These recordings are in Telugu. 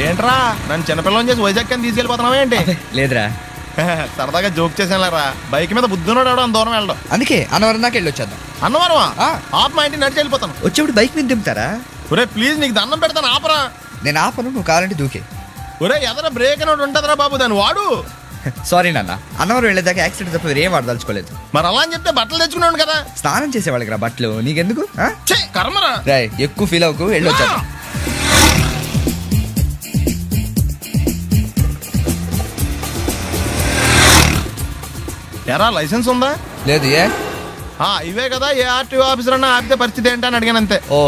ఏంట్రా నన్ను చిన్నపిల్లని చేసి వైజాగ్ అని తీసుకెళ్ళిపోతున్నావా ఏంటి? లేదురా, సరదాగా జోక్ చేసానులేరా. బైక్ మీద బుద్ధున్నాడు అంత దూరం వెళ్ళడం. అందుకే అన్నవరం దాకా వెళ్ళి వచ్చేద్దాం. అన్నవరమా? ఆప్ మా ఇంటికి నడిచి వెళ్ళిపోతాను. వచ్చేప్పుడు బైక్ మీద దింపుతారా? ఒరే ప్లీజ్ నీకు దండం పెడతాను ఆపరా. నేను ఆపను, నువ్వు కావాలంటే దూకే. ఒరే ఎదర బ్రేక్ అని ఉంటుందిరా బాబు, దాన్ని వాడు. సారీ నాన్న, అన్నవరం వెళ్ళేదాకా యాక్సిడెంట్ తప్ప ఏం వాడదలుచుకోలేదు. మరి అలా అని చెప్తే బట్టలు తెచ్చుకున్నాను కదా. స్నానం చేసేవాళ్ళకి రా బట్టలు, నీకెందుకు? కర్మరా. రాయ్ ఎక్కువ ఫీల్ అవ్వకు, వెళ్ళి వచ్చేద్దాం. ఎరా లైసెన్స్ ఉందా? లేదు. ఏ ఇవే కదా, ఏ ఆర్టీఓ ఆఫీసర్ అన్నా ఆపితే పరిస్థితి ఏంటి అని అడిగాను అంతే. ఓ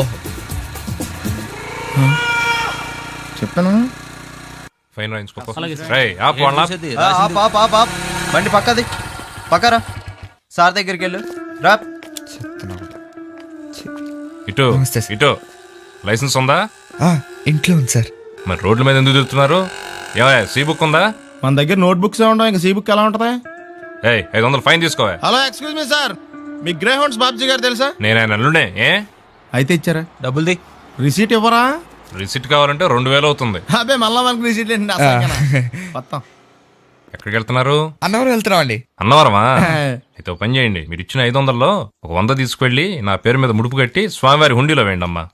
చెప్తాను. బండి పక్కది పక్కరా, సార్ దగ్గరికి వెళ్ళు రా. ఇటు ఇటు లైసెన్స్ ఉందా? ఇంట్లో ఉంది సార్. మరి రోడ్ల మీద ఎందుకు తిరుగుతున్నారు? ఏమయ్యా సీ బుక్ ఉందా? మన దగ్గర నోట్ బుక్స్ ఉండవు, ఇంకా సీ బుక్ ఎలా ఉంటది? 500 ఫైన్ తీసుకోవా. హలో ఎక్స్క్యూజ్ మీ సార్, మీ గ్రే హౌండ్స్ బాబ్జీ గారు తెలుసా? నేను ఆయన అల్లుడే. అయితే ఇచ్చారా? డబ్బుల్ది రిసీట్ ఇవ్వరా? రిసిట్ కావాలంటే 2000 అవుతుంది. అదే మళ్ళా మనకు రిసీట్ మొత్తం. ఎక్కడికి వెళ్తున్నారు? అన్నవరం వెళ్తున్నాం అండి. అన్నవరమా? అయితే పని చేయండి, మీరు ఇచ్చిన 500లో 100 తీసుకెళ్లి నా పేరు మీద ముడుపు కట్టి స్వామివారి హుండీలో వేయండి అమ్మా.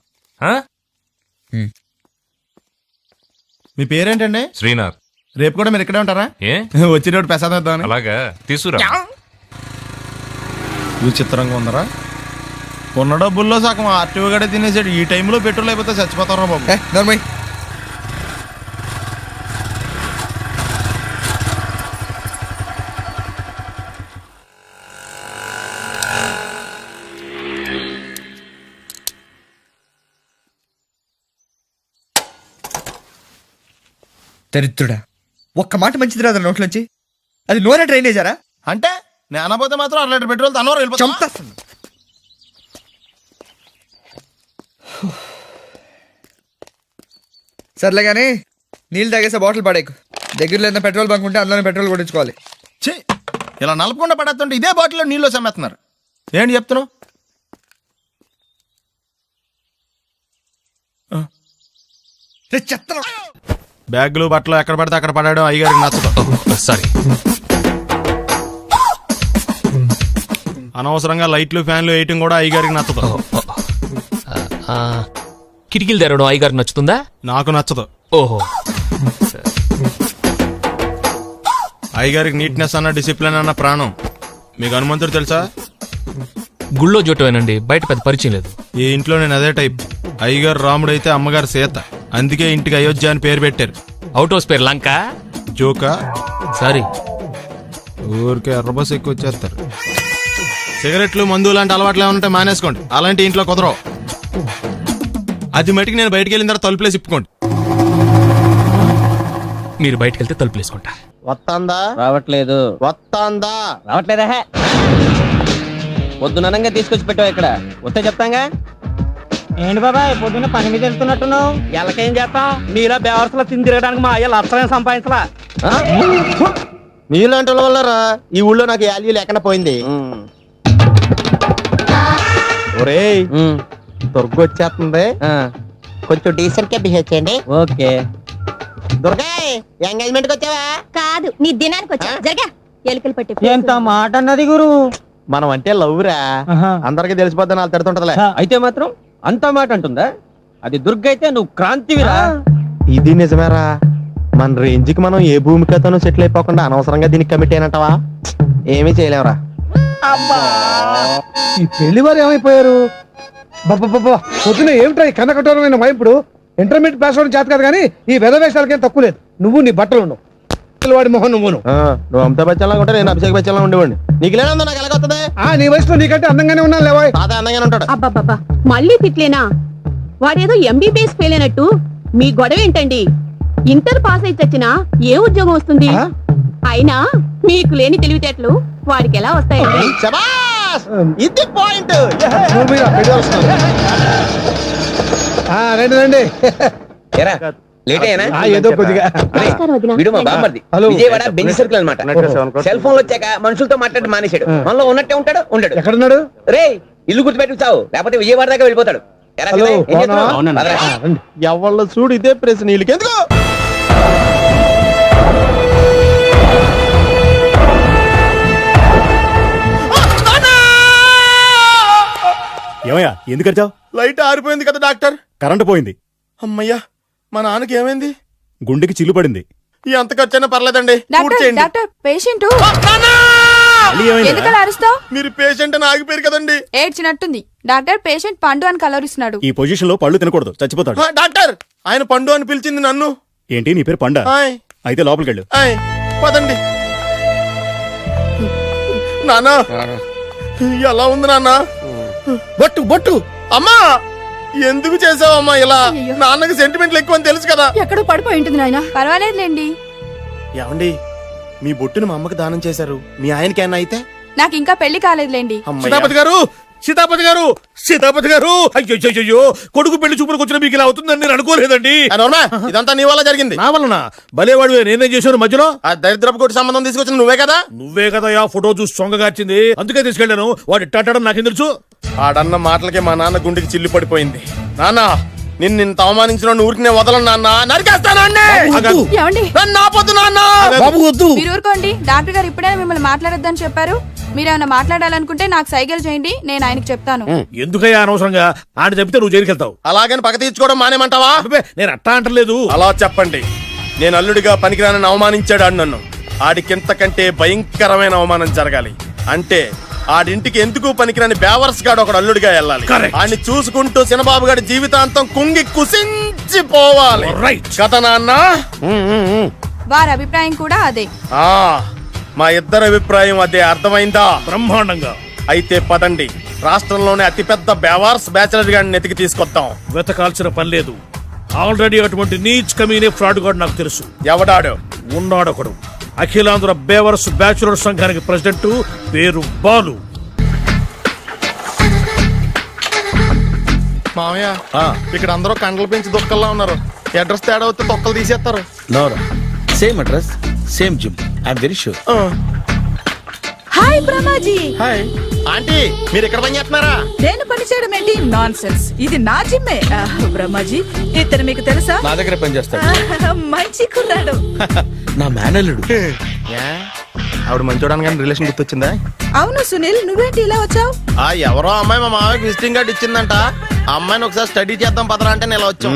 మీ పేరేంటండి? శ్రీనాథ్. రేపు కూడా మీరు ఇక్కడే ఉంటారా? వచ్చేటప్పుడు ప్రసాదం ఇద్దామని. అలాగా తీసుకురా. విచిత్రంగా ఉందరా, ఉన్న డబ్బుల్లో సగం ఆర్టీఓ గడే తినేసాడు. ఈ టైంలో పెట్రోల్ అయిపోతే చచ్చిపోతారా బాబు. దరిద్రుడా, ఒక్క మాట మంచిది రాదు నోట్లోంచి. అది నూనె డ్రైనేజారా? అంటే నేను అనబోతే మాత్రం 2 లీటర్ పెట్రోల్ తనవరం వెళ్ళిపోతా. సర్లే కానీ నీళ్ళు తాగేసే బాటిల్ పడేకు. దగ్గరలో ఏదైనా పెట్రోల్ బంక్ ఉంటే అందులోనే పెట్రోల్ కొట్టించుకోవాలి. ఇలా నలపకుండా పడేస్తుంటే ఇదే బాటిల్లో నీళ్ళు సమ్మేస్తున్నారు. ఏంటి చెప్తున్నావు? బ్యాగులు బట్టలు ఎక్కడ పడితే అక్కడ పడడం అయ్యగారికి నచ్చదు. సారీ. అనవసరంగా లైట్లు ఫ్యాన్లు వేయటం కూడా అయ్యగారికి నచ్చదు. కిటికీలు తెరవడం అయ్యగారికి నచ్చుతుందా? నాకు నచ్చదు. ఓహో. అయ్యగారికి నీట్నెస్ అన్న డిసిప్లిన్ అన్న ప్రాణం. మీకు హనుమంతుడు తెలుసా? గుళ్ళో జోటమేనండి, బయట పెద్ద పరిచయం లేదు. ఈ ఇంట్లో నేను అదే టైప్. అయ్యగారు రాముడు అయితే అమ్మగారు సీత, అందుకే ఇంటికి అయోధ్య అని పేరు పెట్టారు. అవుట్ హౌస్ పేరు లంక. జోకా? సారీ. ఊరికే ఎర్రబస్ ఎక్కువ వచ్చేస్తారు. సిగరెట్లు మందు లాంటి అలవాట్లు ఏమంటే మానేసుకోండి, అలాంటి ఇంట్లో కుదరవు. అది మటుకు నేను బయటకు వెళ్ళిన తర్వాత తలుపులేసి ఇప్పుకోండి. మీరు బయటకు వెళ్తే తలుపులు వేసుకుంటా. వస్తాందా? రావట్లేదు. వస్తాందా? రావట్లేదా? పొద్దునంగా తీసుకొచ్చి పెట్టావు ఇక్కడ, వస్తే చెప్తాంగా. ఏంటి బాబాయ్ పొద్దున్న పని మీద వెళ్తున్నట్టున్నావు? ఎలాకేం చేస్తాం? మీలా బేవర్సలో తిని తిరగడానికి మా అయ్య లక్షణం సంపాదించలా. మీలాంటి వల్లరా ఈ ఊళ్ళో నాకు వాల్యూ లేకుండా పోయింది. ఒరేయ్ దుర్గ వచ్చేస్తుంది, కొంచెం డీసెంట్ గా బిహేవ్ చేయండి. ఓకే. దుర్గా ఎంగేజ్మెంట్ కి వచ్చావా? కాదు, నీ దినానికి వచ్చా. జరగా ఎలుకలు పట్టి. ఎంత మాట అన్నది గురు. మనం అంటే లవ్ రా, అందరికి తెలిసిపోద్దని వాళ్ళు తిడుతుంటదిలే. అయితే మాత్రం అంత మాట అంటుందా? అది దుర్గ అయితే నువ్వు క్రాంతివిరా. ఇది నిజమేరా, మన రేంజ్ కి మనం ఏ భూమికతోనూ సెటిల్ అయిపోకుండా అనవసరంగా దీనికి కమిట్ అయినట్టవా? ఏమీ చేయలేవురా. ఈ పెళ్లి వారు ఏమైపోయారు? పొద్దున ఏమిటా ఈ కన్నకఠోరమైన వైపుడు? ఇంటర్మీడియట్ పాస్ అవడం చేత కాదు కానీ ఈ వెధవేషాలకేం తక్కువ లేదు. నువ్వు నీ బట్టలు ఉండవు, వాడి మొహం నువ్వు అమితాబ్ బచ్చన్ లాగా ఉంటే నేను అభిషేక్ బచ్చన్ లాగా ఉండేవాడిని. నీకు లేనందో నాకు ఎలాగొస్తుంది? నీ వయసులో నీకంటే అందంగానే ఉన్నాను లేవా? తాత అందంగానే ఉంటాడు. అబ్బాబ్బా మళ్ళీ తిట్లేనా? వాడేదో ఎంబీబీఎస్ ఫెయిల్ అయినట్టు మీ గొడవ ఏంటండి? ఇంటర్ పాస్ అయితే వచ్చినా ఏ ఉద్యోగం వస్తుంది? అయినా మీకు లేని తెలివితేటలు వాడికి ఎలా వస్తాయండి? ఇది పాయింట్. రండి రండి. ఏదో కొద్దిగా విజయవాడ బెంజ్ సర్కిల్ అన్నమాట. సెల్ ఫోన్ వచ్చాక మనుషులతో మాట్లాడి మానేశాడు. మనలో ఉన్నట్టే ఉంటాడు. ఉండడు. ఎక్కడున్నాడు? రే ఇల్లు గుర్తుపెట్టి చావు, లేకపోతే విజయవాడ దాకా వెళ్ళిపోతాడు. ఎవళ్ళు చూడు ఇదే ప్రశ్న. వీళ్ళకెందుకు ఏమయ్యా ఎందుకు వచ్చావు? లైట్ ఆరిపోయింది కదా డాక్టర్. కరెంటు పోయింది. అమ్మయ్యా, మా నాన్నకి ఏమైంది? గుండెకి చిల్లు పడింది. ఎంత ఖర్చైనా పర్లేదండి, పూర్తి చేయండి. డాక్టర్ పేషెంట్ మళ్ళీ ఏమైందిరా? ఎందుకలా అరుస్తావు? మీరు పేషెంట్ అని ఆగిపోయారు కదండి. ఏడ్చినట్టుంది. డాక్టర్ పేషెంట్ పండు అని కలరిస్తున్నాడు. ఈ పొజిషన్ లో పళ్ళు తినకూడదు, చచ్చిపోతాడు. డాక్టర్, ఆయన పండు అని పిలిచింది నన్ను. ఏంటి నీ పేరు పండా? ఆయ్, అయితే లోపలికి వెళ్ళు. ఆయ్, పదండి. నాన్న ఎలా ఉంది నాన్న? బొట్టు బొట్టు అమ్మా, ఎందుకు చేసావమ్మా ఇలా? నాన్నకి సెంటిమెంట్లు ఎక్కువ అని తెలుసు కదా. ఎక్కడో పడిపోయి ఉంటుంది నాయన. పర్వాలేదులేండి. ఏమండి, మీ బొట్టును మా అమ్మకి దానం చేశారు, మీ ఆయనకి ఏమన్నా అయితే? నాకు ఇంకా పెళ్లి కాలేదులేండి. సీతాపతి గారు, సీతాపతి గారు, సీతాపతి గారు, అయ్యో కొడుకు పెళ్లి చూపులకు వచ్చిన మీకు ఇలా అవుతుందని నేను అనుకోలేదండి. ఇదంతా నీ వల్ల జరిగింది. నా వలన? భలేవాడు, నేనేం చేశాను మధ్యలో? ఆ దరిద్రపు కొట్టి సంబంధం తీసుకొచ్చిన నువ్వే కదా. నువ్వే కదా ఆ ఫోటో చూసి సొంగగార్చింది, అందుకే తీసుకెళ్ళాను. వాడు ఇట్టాడని నాకేం తెలుసు? ఆడన్న మాటలకే మా నాన్న గుండెకి చిల్లు పడిపోయింది. నాన్న, నిన్ను అవమానించిన ఊరికి నేను వదలను నాన్న, నరికేస్తానండి. నన్ను ఆపొద్దు నాన్న. బాబు వద్దు. మీరు ఊరుకోండి. డాక్టర్ గారు ఇప్పుడే మిమ్మల్ని మాట్లాడొద్దని చెప్పారు. మీరేమైనా మాట్లాడాలనుకుంటే నాకు సైకిల్ చేయండి, నేను ఆయనకి చెప్తాను. ఎందుకయ్యా అనవసరంగా? ఆయన చెప్తే నువ్వు జైలుకెళ్తావు. అలాగని పక్క తీర్చుకోవడం మానేమంటావా? నేను అట్టా అంటలేదు. అలా చెప్పండి. నేను అల్లుడిగా పనికిరానని అవమానించాడు ఆడు నన్ను. ఆడికింతకంటే భయంకరమైన అవమానం జరగాలి. అంటే ఆడింటికి ఎందుకు పనికిరాని బేవర్స్ గాడు ఒకడు అల్లుడిగా వెళ్ళాలి. ఆడిని చూసుకుంటూ చిన్నబాబు గారి జీవితాంతం కుంగి కుసించిపోవాలి. కదా నాన్న? వారి అభిప్రాయం కూడా అదే. మా ఇద్దరి అభిప్రాయం అదే. అర్థమైందా? బ్రహ్మాండంగా. అయితే పదండి, రాష్ట్రంలోనే అతిపెద్ద బేవార్స్ బ్యాచిలర్ గాడిని ఎతికి తీసుకొద్దాం. వెతకాల్సిన పని లేదు. ఆల్రెడీ అటువంటి నీచ్ కమీనే ఫ్రాడ్ గాడు నాకు తెలుసు. ఎవడాడు? ఉన్నాడొకడు. అఖిలాంధ్ర బేవర్స్ బ్యాచులర్ సంఘానికి ప్రెసిడెంట్, పేరు బాలు. మామయ్య, ఇక్కడ అందరూ కండలు పెంచి దుక్కల్లా ఉన్నారు. అడ్రస్ తేడా వస్తే తొక్కలు తీసేస్తారు. Same address, same gym. I'm very sure. Hi Brahmaji. Hi aunty, మీరు ఇక్కడ పని చేస్తున్నారా? నేను పని చేయడం ఏంటి? Non sense. ఇది నా జిమ్మే. బ్రహ్మాజీ, ఇతను మీకు తెలుసా? నా దగ్గర పని చేస్తాడు. మంచి కుర్రాడు. నా మేనల్లుడు. ఆవిడ మంచోడానికి కానీ రిలేషన్ గుర్తొచ్చిందా? అవును సునీల్, నువ్వేంటి ఇలా వచ్చావు? ఎవరో అమ్మాయి మా మామయ్యకి విజిటింగ్ కార్డు ఇచ్చిందంట. ఆ అమ్మాయిని ఒకసారి స్టడీ చేద్దాం పదరా అంటే నేను ఇలా వచ్చాం.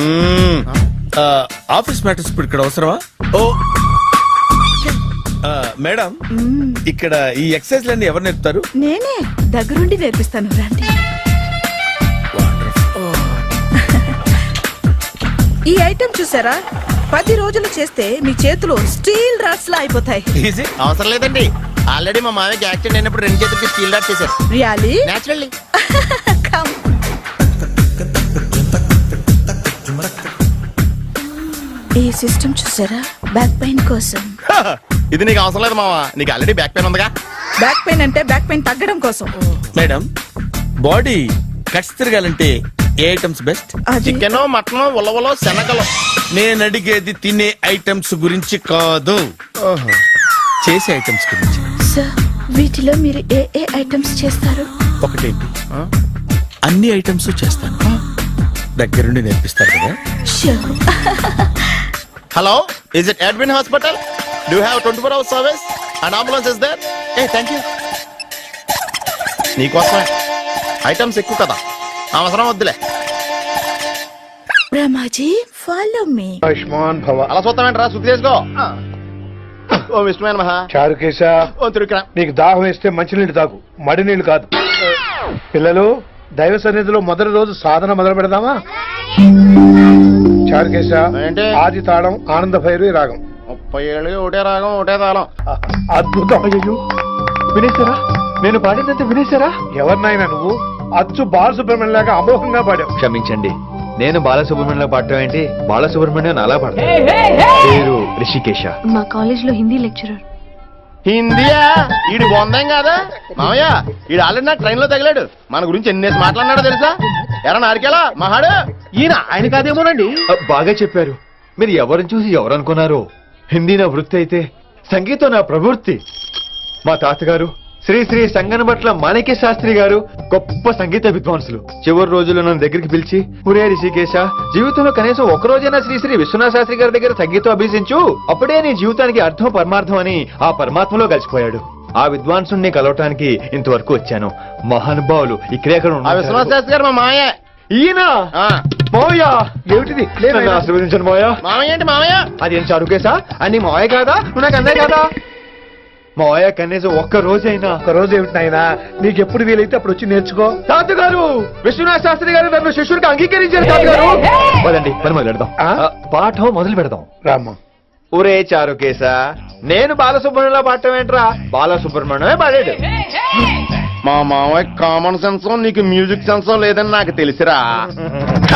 ఆఫీస్ మ్యాటర్స్ ఇప్పుడు ఇక్కడ అవసరమా? ఓ మేడం, ఇక్కడ ఈ ఎక్సర్సైజ్ లన్నీ ఎవరు నేర్పుతారు? నేనే దగ్గరుండి నేర్పిస్తాను, రండి. ఈ ఐటెం చూసారా? 10 రోజులు చేస్తే మీ చేతులు స్టీల్ రాట్స్ లా అయిపోతాయి. అవసరం లేదండి, ఆల్రెడీ మా మామయ్యకి యాక్సిడెంట్ అయినప్పుడు 2 చేతులకి స్టీల్ డాట్ చేశారు. రియల్లీ? నేచురల్లీ. కమ్. ఈ సిస్టమ్ చూసారా? బ్యాక్ పెయిన్ కోసం. ఇది నీకు అవసరం లేదు మావా, నీకు ఆల్రెడీ బ్యాక్ పెయిన్ ఉందిగా. బ్యాక్ పెయిన్ అంటే బ్యాక్ పెయిన్ తగ్గడం కోసం. మేడం, బాడీ కట్స్ తిరగాలంటే ఏ ఐటమ్స్ బెస్ట్? చికెన్, మటన్, ఉలవలో, శనగలు. నేను అడిగేది తినే ఐటమ్స్ గురించి కాదు, చేసే ఐటమ్స్ గురించి. సార్, వీటిలో మీరు ఏ ఏ ఐటమ్స్ చేస్తారు? ఒకటేంటి, అన్ని ఐటమ్స్ చేస్తాను. దగ్గరుండి నేర్పిస్తారు కదా? Hello, is it admin hospital? Do you have 24 hours service and ambulance is there? Thank you. నీకోసమే. ఐటమ్స్ ఎక్కువ కదా, అవసరం వద్దులే. Brahmaji, follow me. ఆయుష్మాన్ భవ. అలా చూస్తామేంట్రా, శుద్ధి చేసుకో. ఓ విష్ణుమైన మహా. చారుకేశ, ఓ తిరుక్రా. నీకు దాహం వేస్తే మంచినీళ్ళు తాగు, మడి నీళ్లు కాదు. పిల్లలు, దైవ సన్నిధిలో మొదటి రోజు సాధన మొదలు పెడదామా? చారుకేశ, ఏంటి? ఆది తాళం ఆనంద భైరవి రాగం. 30 ఏళ్ళు ఒకటే రాగం ఒకటే తాళం. అద్భుతం. అయ్యో, వినేశారా? నేను పాడిందంటే వినేశారా? ఎవరినైనా నువ్వు అచ్చు బాలసుబ్రహ్మణ్యం లాగా అమోఘంగా పాడావు. క్షమించండి, నేను బాలసుబ్రహ్మణ్యం పాడటం ఏంటి? బాలసుబ్రహ్మణ్యం అలా పాడతాను. పేరు రిషికేశ. మా కాలేజ్ లో హిందీ లెక్చరర్. హిందీయా? ఈడు బొందేం కాదా మామయ్య? ఈడు ఆల్రెడీ నా ట్రైన్ లో తగిలాడు. మన గురించి ఎన్నేసి మాట్లాడినాడో తెలుసా? ఎరా నారికేలా మహాడు. ఈయన ఆయన కాదేమోనండి. బాగా చెప్పారు. మీరు ఎవరిని చూసి ఎవరు అనుకున్నారు? హిందీ నా వృత్తి అయితే సంగీతం నా ప్రవృత్తి. మా తాతగారు శ్రీ శ్రీ సంగనబట్ల మాణిక్య శాస్త్రి గారు గొప్ప సంగీత విద్వాంసులు. చివరి రోజుల్లో నన్ను దగ్గరికి పిలిచి, ఒరే రిషికేశ, జీవితంలో కనీసం ఒక రోజైనా శ్రీ శ్రీ విశ్వనాథ శాస్త్రి గారి దగ్గర సంగీతం అభ్యసించు, అప్పుడే నీ జీవితానికి అర్థం పరమార్థం అని ఆ పరమాత్మలో కలిసిపోయాడు. ఆ విద్వాంసుని కలవటానికి ఇంతవరకు వచ్చాను. మహానుభావులు ఇక్కడే అక్కడ ఆ విశ్వనాథ శాస్త్రి గారు మా మామయ్య. ఈయన మావయ్య ఏమిటిది నన్ను ఆశీర్వదించండి మావయ్య. మామయ్య ఏంటి మామయ్య? అదేం చరుకేసా అని మావయ్య కాదా, నువ్వు నాకు అన్నయ్య కాదా? మావయ్య కనీసం ఒక్క రోజైనా. ఒక రోజు ఏమిటి నాయనా, నీకు ఎప్పుడు వీలైతే అప్పుడు వచ్చి నేర్చుకో. తాతగారు, విశ్వనాథ శాస్త్రి గారు నన్ను శిష్యుడికి అంగీకరించారు తాతగారు. పదండి పని మొదలు పెడదాం. పాఠం మొదలు పెడదాం. రామ్మా. ఊరే చారుకేశా, నేను బాలసుబ్రహ్మణ్యంలో పాడటం ఏంట్రా, బాలసుబ్రహ్మణ్యమే పాడాడు. మా మామయ్య కామన్ సెన్స్ నీకు మ్యూజిక్ సెన్స్ లేదని నాకు తెలిసిరా.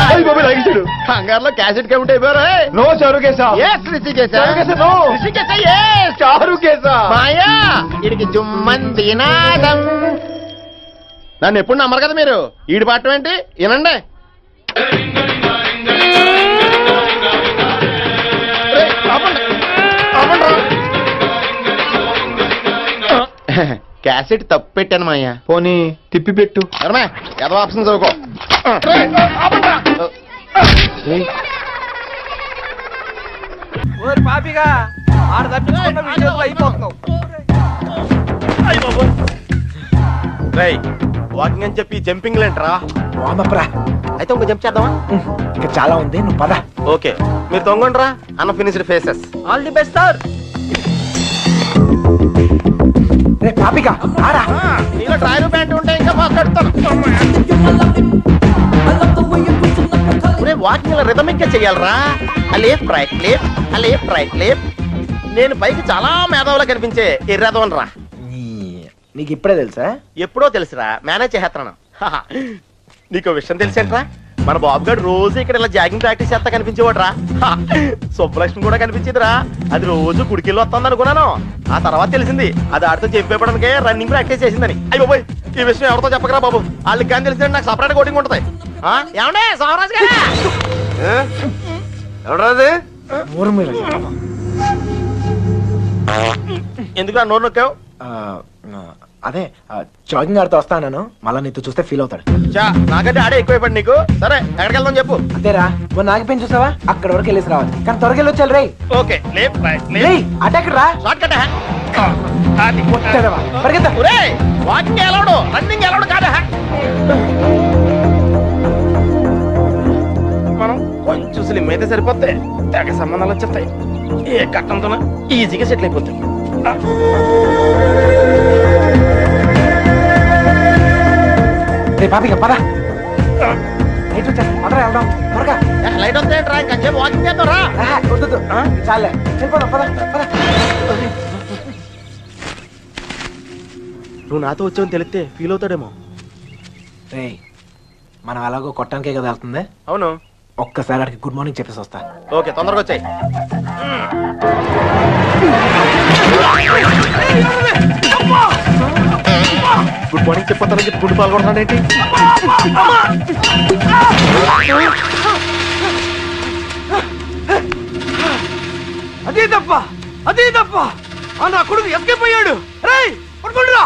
అయ్ బాబోయ్, లాగేశాడు. కంగారులో క్యాసెట్ కమిట్ అయిపోయారు. నో చారుకేశా. చారుకేశా, నో. చారుకేశా. మాయా వీడికి జుమ్మంది నాదం. నన్ను ఎప్పుడు నమ్మరు కదా మీరు. ఈడి పాడటం ఏంటి వినండి. క్యాసెట్ తప్పు పెట్టాను మాయ. పోనీ తిప్పి పెట్టు. ఏదో ఆప్షన్ చదువుకో. పాపిగా ఆడ తప్పించుకున్న వీడియోలో అయిపోతున్నావు. వాకింగ్ అని చెప్పి జంపింగ్ లేంట్రా. వామప్రా, అయితే ఇంకో జంప్ చేద్దామా? ఇంకా చాలా ఉంది, నువ్వు పద. ఓకే మీరు తొంగండ్రా. Unfinished faces. All the best sir. రే పాపిక, ఆరా. నీలో ట్రాయల్ ప్యాంట్ ఉంటే ఇంకా మాట్లాడతాను. వాకింగ్ రిథమిక్ గా చెయ్యాలరా. Left right left, left right left. నేను పైకి చాలా మేధావులా కనిపించే ఎర్రదోన్ రా. నీకు ఇప్పుడే తెలుసా? ఎప్పుడో తెలుసురా, మేనేజ్ చేస్తున్నాను. నీకు విషయం తెలిసేంట్రా, మన బాబు గారు రోజు ఇక్కడ ఇలా జాగింగ్ ప్రాక్టీస్ చేస్తా కనిపించేవాడు రా. సుబ్బలక్ష్మి కూడా కనిపించేదిరా. అది రోజు గుడికెళ్ళి వస్తుంది అనుకున్నాను. ఆ తర్వాత తెలిసింది అది ఆడితో చెప్పేపడానికే రన్నింగ్ ప్రాక్టీస్ చేసిందని. అయ్యో పోయి, ఈ విషయం ఎవరితో చెప్పకరా బాబు. వాళ్ళకి కానీ తెలిసిందంటే నాకు సపరేట్ కోటింగ్ ఉంటుంది. ఏమండే సోమరాజు గారా? ఎవరాది? ఎందుకు నోరు నొక్కావు? అదే జాగింగ్ ఆడుతూ వస్తాను, మళ్ళా నీతో చూస్తే ఫీల్ అవుతాడు. నాకంటే ఆడే ఎక్కువైపోయింది నీకు. సరే ఎక్కడికి వెళ్దాం చెప్పు. అంతేరా, మొన్న నాగిపోయి చూసావా, అక్కడ వరకు వెళ్ళేసి రావాలి. కానీ త్వరగా వెళ్ళొచ్చాలి. రై ఓకే లేఫ్ట్ రైట్ అటాక్ రా. Short cut. పరిగెత్తా. వాకింగ్ ఎలాడు, రన్నింగ్ ఎలాడు కాదా. మనం కొంచెం స్లిమ్ అయితే సరిపోతే తెగ సంబంధాలు వచ్చేస్తాయి. ఏ కట్టంతో ఈజీగా సెటిల్ అయిపోతాయి. పాపిక పద. లైట్ వచ్చా, పదరా వెళ్దాం త్వరగా. లైట్ వస్తాయంట్రా, ఇంకొంచెం వాకింగ్ చేద్దాం రా. వద్దు చాలే, వెళ్ళిపోదాం పద పద. నువ్వు నాతో వచ్చావని తెలిస్తే ఫీల్ అవుతాడేమో. రే మనం అలాగో కొట్టానికే కదా వెళ్తుంది. అవును, ఒక్కసారి అడిగి గుడ్ మార్నింగ్ చెప్పేసి వస్తా. ఓకే తొందరగా వచ్చాయి. గుడ్ మార్నింగ్ చెప్పొద్దానని చెప్పి గుడ్ పాల్గొంటున్నాడు ఏంటి? అదే తప్ప నా కొడుకు ఎస్కేప్ అయ్యాడు. రేయ్ పట్టుకోండిరా.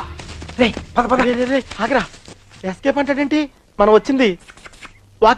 రే పద పద. ఆగరా, ఎస్కేప్ అంటాడేంటి? మనం వచ్చింది